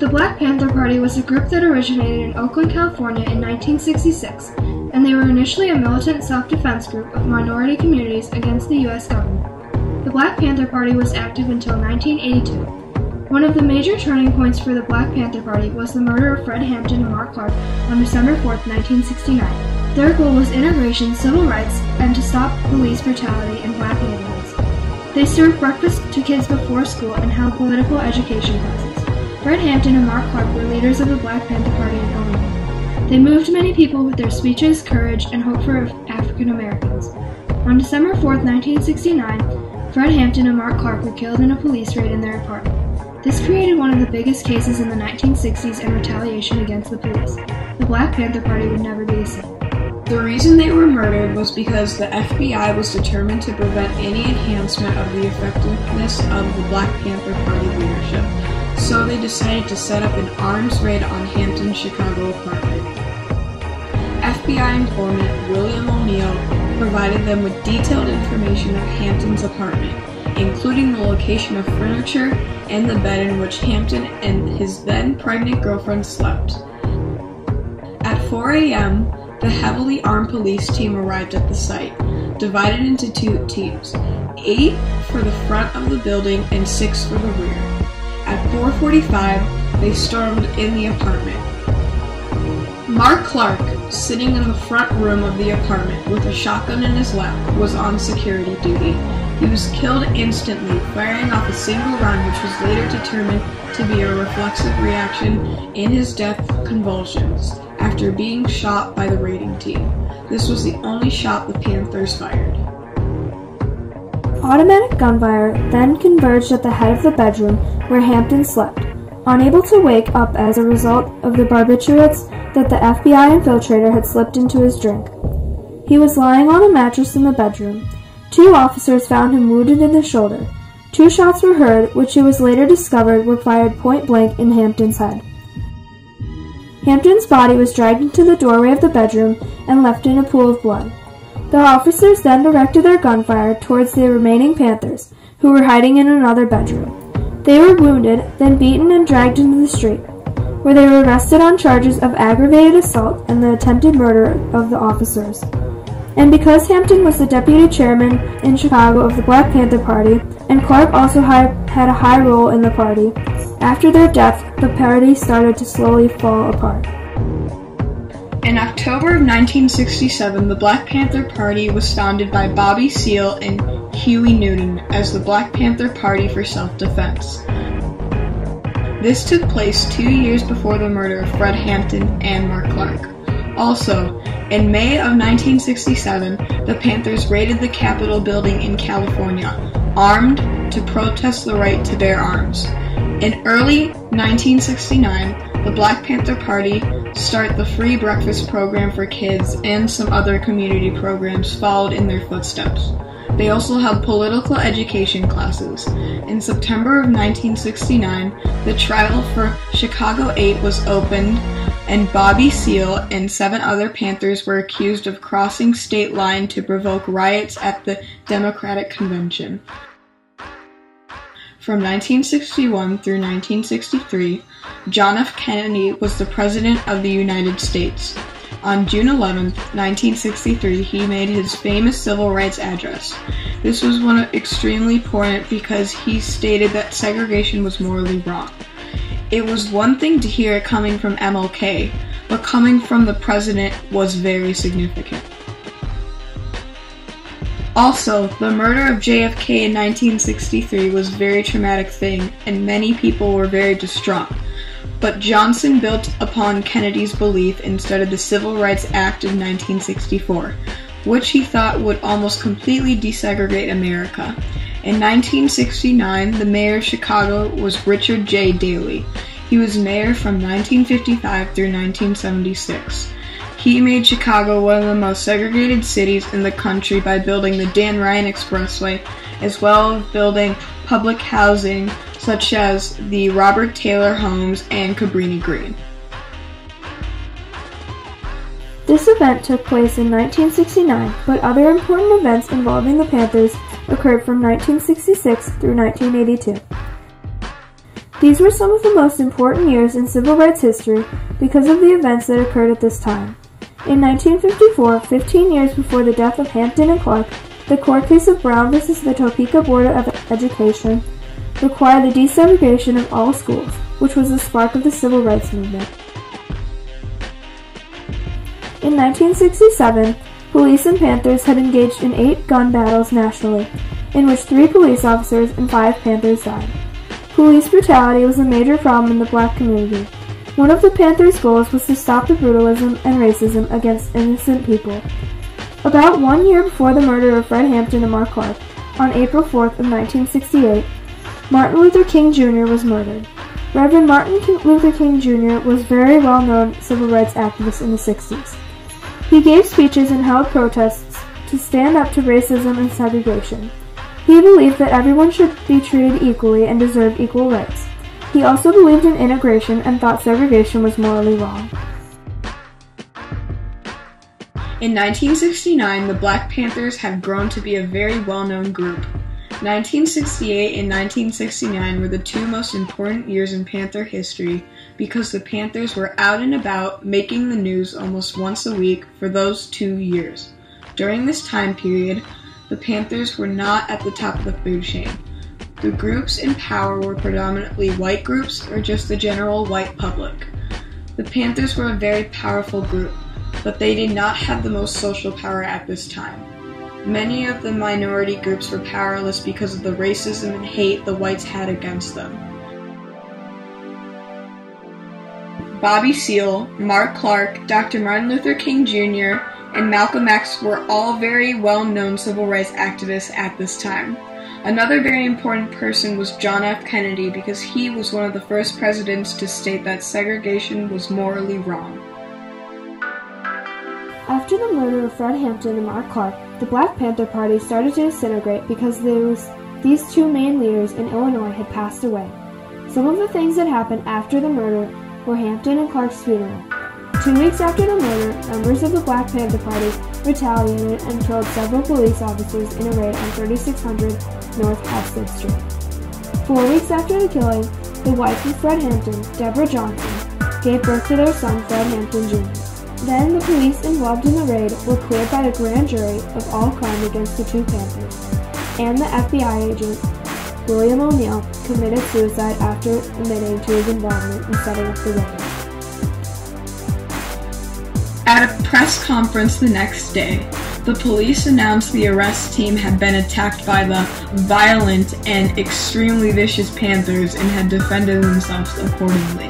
The Black Panther Party was a group that originated in Oakland, California in 1966, and they were initially a militant self-defense group of minority communities against the U.S. government. The Black Panther Party was active until 1982. One of the major turning points for the Black Panther Party was the murder of Fred Hampton and Mark Clark on December 4, 1969. Their goal was integration, civil rights, and to stop police brutality in black neighborhoods. They served breakfast to kids before school and held political education classes. Fred Hampton and Mark Clark were leaders of the Black Panther Party in Illinois. They moved many people with their speeches, courage, and hope for African Americans. On December 4, 1969, Fred Hampton and Mark Clark were killed in a police raid in their apartment. This created one of the biggest cases in the 1960s in retaliation against the police. The Black Panther Party would never be the same. The reason they were murdered was because the FBI was determined to prevent any enhancement of the effectiveness of the Black Panther Party leadership. So they decided to set up an arms raid on Hampton's Chicago apartment. FBI informant William O'Neill provided them with detailed information of Hampton's apartment, including the location of furniture and the bed in which Hampton and his then pregnant girlfriend slept. At 4 a.m., the heavily armed police team arrived at the site, divided into two teams, 8 for the front of the building and 6 for the rear. At 4:45, they stormed in the apartment. Mark Clark, sitting in the front room of the apartment with a shotgun in his lap, was on security duty. He was killed instantly, firing off a single round which was later determined to be a reflexive reaction in his death convulsions after being shot by the raiding team. This was the only shot the Panthers fired. Automatic gunfire then converged at the head of the bedroom where Hampton slept, unable to wake up as a result of the barbiturates that the FBI infiltrator had slipped into his drink. He was lying on a mattress in the bedroom. 2 officers found him wounded in the shoulder. 2 shots were heard, which it was later discovered were fired point blank in Hampton's head. Hampton's body was dragged into the doorway of the bedroom and left in a pool of blood. The officers then directed their gunfire towards the remaining Panthers, who were hiding in another bedroom. They were wounded, then beaten and dragged into the street, where they were arrested on charges of aggravated assault and the attempted murder of the officers. And because Hampton was the deputy chairman in Chicago of the Black Panther Party, and Clark also had a high role in the party, after their death, the party started to slowly fall apart. In October of 1967, the Black Panther Party was founded by Bobby Seale and Huey Newton as the Black Panther Party for Self-Defense. This took place 2 years before the murder of Fred Hampton and Mark Clark. Also, in May of 1967, the Panthers raided the Capitol building in California, armed to protest the right to bear arms. In early 1969, the Black Panther Party started the free breakfast program for kids, and some other community programs followed in their footsteps. They also held political education classes. In September of 1969, the trial for Chicago 8 was opened, and Bobby Seale and 7 other Panthers were accused of crossing state line to provoke riots at the Democratic Convention. From 1961 through 1963, John F. Kennedy was the President of the United States. On June 11, 1963, he made his famous civil rights address. This was extremely important because he stated that segregation was morally wrong. It was one thing to hear it coming from MLK, but coming from the president was very significant. Also, the murder of JFK in 1963 was a very traumatic thing, and many people were very distraught. But Johnson built upon Kennedy's belief and started the Civil Rights Act of 1964, which he thought would almost completely desegregate America. In 1969, the mayor of Chicago was Richard J. Daley. He was mayor from 1955 through 1976. He made Chicago one of the most segregated cities in the country by building the Dan Ryan Expressway, as well as building public housing such as the Robert Taylor Homes and Cabrini Green. This event took place in 1969, but other important events involving the Panthers occurred from 1966 through 1982. These were some of the most important years in civil rights history because of the events that occurred at this time. In 1954, 15 years before the death of Hampton and Clark, the court case of Brown versus the Topeka Board of Education required the desegregation of all schools, which was the spark of the civil rights movement. In 1967, police and Panthers had engaged in 8 gun battles nationally, in which 3 police officers and 5 Panthers died. Police brutality was a major problem in the black community. One of the Panthers' goals was to stop the brutalism and racism against innocent people. About 1 year before the murder of Fred Hampton and Mark Clark, on April 4th of 1968, Martin Luther King Jr. was murdered. Reverend Martin Luther King Jr. was a very well-known civil rights activist in the 60s. He gave speeches and held protests to stand up to racism and segregation. He believed that everyone should be treated equally and deserve equal rights. He also believed in integration and thought segregation was morally wrong. In 1969, the Black Panthers had grown to be a very well-known group. 1968 and 1969 were the 2 most important years in Panther history because the Panthers were out and about making the news almost once a week for those 2 years. During this time period, the Panthers were not at the top of the food chain. The groups in power were predominantly white groups or just the general white public. The Panthers were a very powerful group, but they did not have the most social power at this time. Many of the minority groups were powerless because of the racism and hate the whites had against them. Bobby Seale, Mark Clark, Dr. Martin Luther King Jr., and Malcolm X were all very well-known civil rights activists at this time. Another very important person was John F. Kennedy because he was one of the first presidents to state that segregation was morally wrong. After the murder of Fred Hampton and Mark Clark, the Black Panther Party started to disintegrate because these 2 main leaders in Illinois had passed away. Some of the things that happened after the murder were Hampton and Clark's funeral. 2 weeks after the murder, members of the Black Panther Party retaliated and killed several police officers in a raid on 3600 North Halsted Street. 4 weeks after the killing, the wife of Fred Hampton, Deborah Johnson, gave birth to their son Fred Hampton Jr. Then the police involved in the raid were cleared by the grand jury of all crime against the 2 Panthers, and the FBI agent, William O'Neill, committed suicide after admitting to his involvement in setting up the raid. At a press conference the next day, the police announced the arrest team had been attacked by the violent and extremely vicious Panthers and had defended themselves accordingly.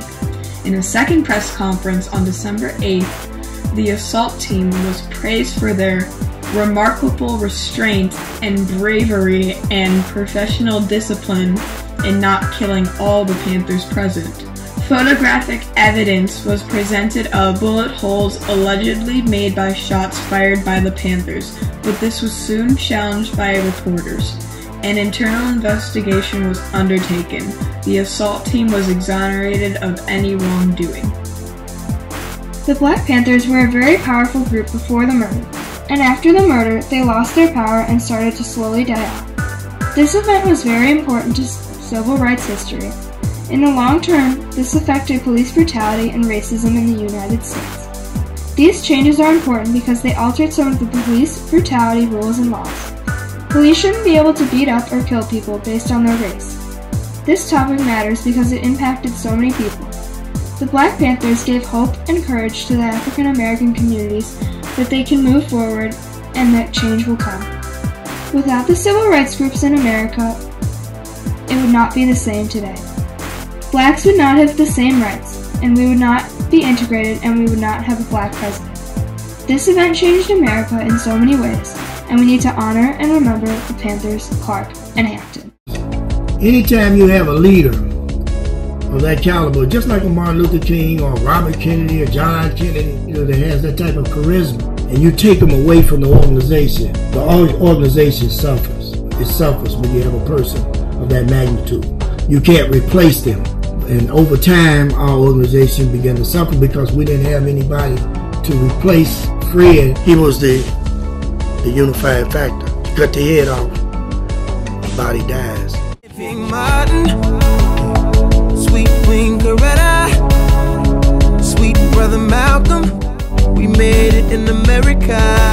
In a second press conference on December 8th, the assault team was praised for their remarkable restraint and bravery and professional discipline in not killing all the Panthers present. Photographic evidence was presented of bullet holes allegedly made by shots fired by the Panthers, but this was soon challenged by reporters. An internal investigation was undertaken. The assault team was exonerated of any wrongdoing. The Black Panthers were a very powerful group before the murder, and after the murder, they lost their power and started to slowly die out. This event was very important to civil rights history. In the long term, this affected police brutality and racism in the United States. These changes are important because they altered some of the police brutality rules and laws. Police shouldn't be able to beat up or kill people based on their race. This topic matters because it impacted so many people. The Black Panthers gave hope and courage to the African American communities that they can move forward and that change will come. Without the civil rights groups in America, it would not be the same today. Blacks would not have the same rights, and we would not be integrated, and we would not have a black president. This event changed America in so many ways, and we need to honor and remember the Panthers, Clark, and Hampton. Anytime you have a leader of that caliber, just like a Martin Luther King or Robert Kennedy or John Kennedy, that has that type of charisma, and you take them away from the organization suffers. It suffers when you have a person of that magnitude. You can't replace them. And over time, our organization began to suffer because we didn't have anybody to replace Fred. He was the unifying factor. You cut the head off, the body dies. in America.